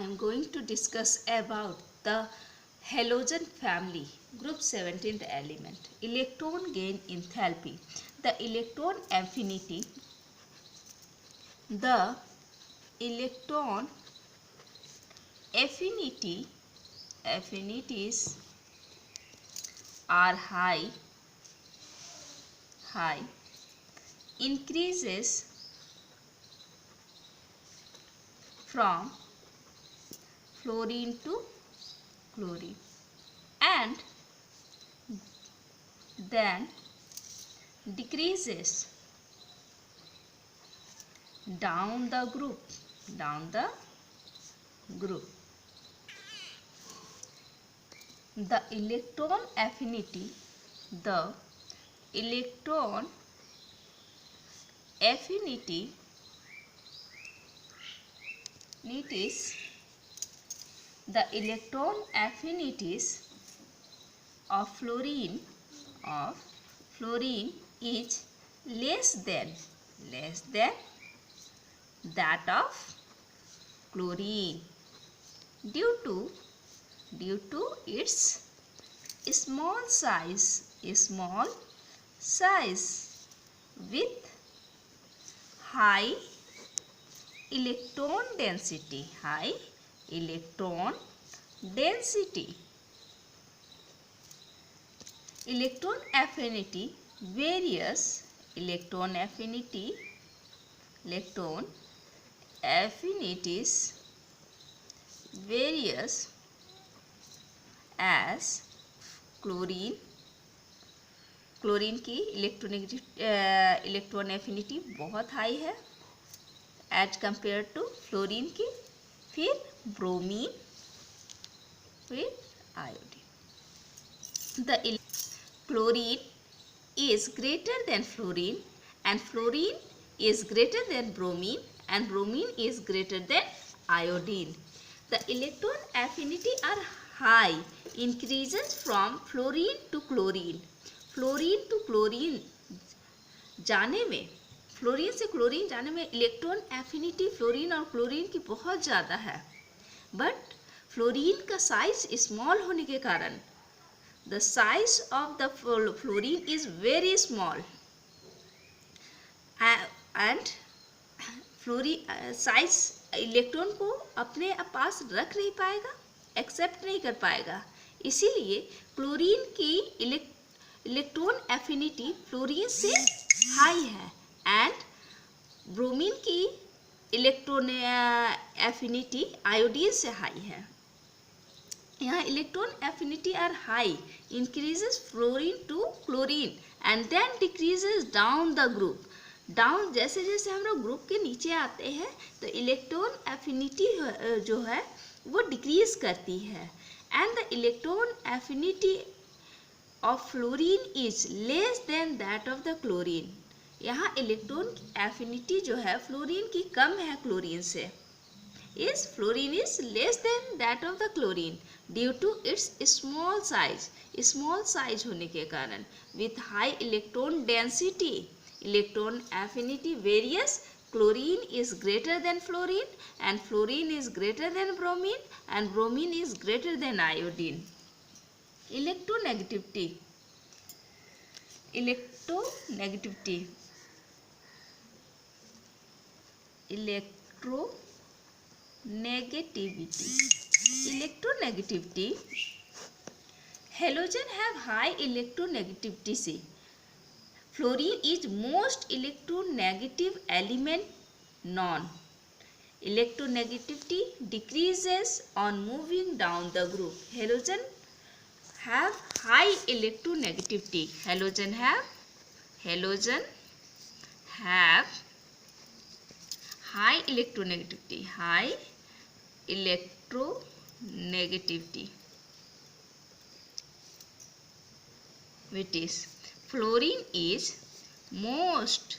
am going to discuss about the halogen family, group 17th element, electron gain enthalpy. The electron affinity, the electron affinities are high, increases from fluorine to chlorine, and then decreases down the group. The electron affinity of fluorine is less than that of chlorine due to its small size with high electron density. Electron affinities varies as chlorine की electron affinity बहुत high है as compare to fluorine की, फिर bromine, फिर iodine. The chlorine is greater than fluorine, and fluorine is greater than bromine, and bromine is greater than iodine. The electron affinity are high, increases from fluorine to chlorine. Fluorine to chlorine जाने में, fluorine से chlorine जाने में electron affinity fluorine और chlorine की बहुत ज़्यादा है, बट फ्लोरीन का साइज स्मॉल होने के कारण the size of the fluorine is very small and fluorine size electron को अपने पास रख नहीं पाएगा, एक्सेप्ट नहीं कर पाएगा. इसीलिए क्लोरीन की इलेक्ट्रॉन एफिनिटी फ्लोरीन से हाई है एंड ब्रोमीन की इलेक्ट्रॉन एफिनिटी आयोडीन से हाई है. यहाँ electron affinity are high, increases fluorine to chlorine and then decreases down the group. Down जैसे जैसे हम लोग ग्रुप के नीचे आते हैं तो इलेक्ट्रॉन एफिनिटी जो है वो डिक्रीज करती है and the electron affinity of fluorine is less than that of the chlorine. यहाँ इलेक्ट्रॉन एफिनिटी जो है फ्लोरीन की कम है क्लोरीन से. Fluorine is less than that of the chlorine due to its small size होने के कारण. With high electron density, electron affinity varies. Chlorine is greater than fluorine, and fluorine is greater than bromine, and bromine is greater than iodine. Electronegativity halogen have high electronegativity. See, fluorine is most electronegative element known. Electronegativity decreases on moving down the group. Halogen have high electronegativity. Halogen have high electronegativity, which is fluorine is most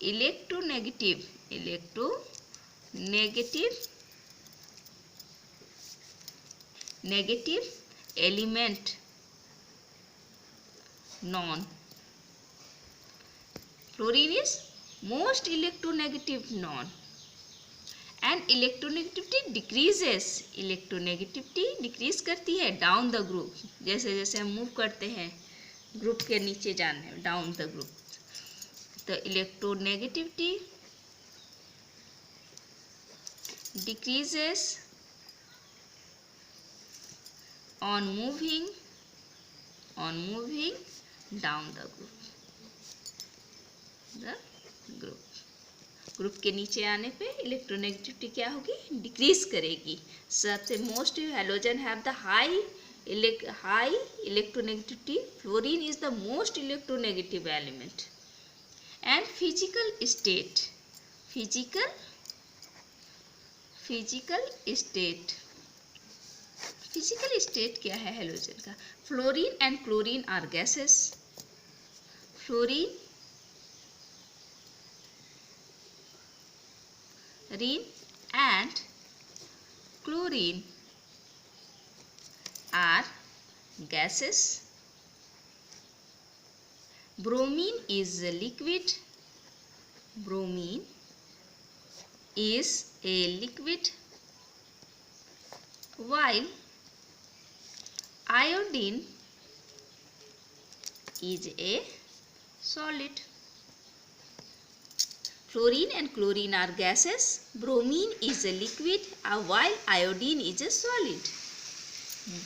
electronegative element known. Fluorine is most electronegative known and electronegativity decreases, electronegativity decrease करती है down the group, जैसे जैसे हम move करते हैं group के नीचे जाने डाउन द ग्रुप, तो electronegativity decreases on moving down the group, group के नीचे आने पे इलेक्ट्रोनेगेटिविटी क्या होगी, डिक्रीज करेगी। सबसे most halogen have the high electronegativity, fluorine is the most electronegative element. And physical state, physical state क्या है हैलोजन का, fluorine and chlorine are gases, fluorine and chlorine are gases, bromine is a liquid, bromine is a liquid, while iodine is a solid. Fluorine and chlorine are gases, bromine is a liquid, while iodine is a solid.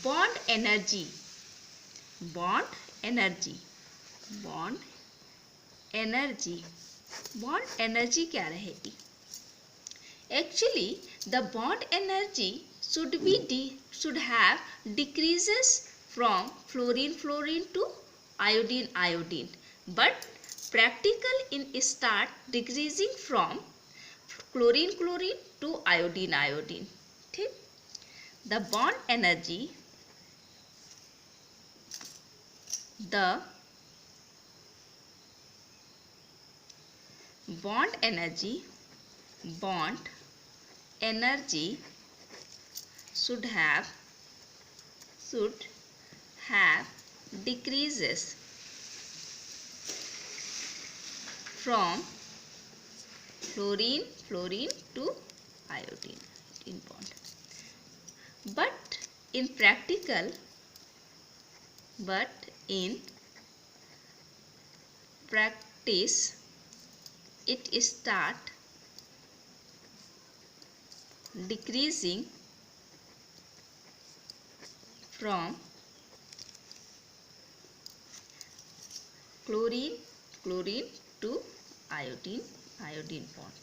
Bond energy, bond energy, bond energy, bond energy क्या रहेगी? Actually, the bond energy should have decreases from fluorine to iodine, but practical in start decreasing from chlorine to iodine. ठीक, the bond energy should have decreases from fluorine to iodine bond, but in practice it start decreasing from chlorine to iodine bond.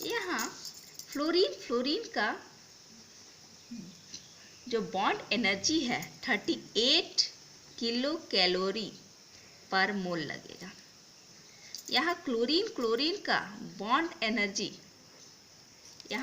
यहाँ fluorine का जो bond energy है 38 kilo calorie पर मोल लगेगा। यहाँ chlorine का bond energy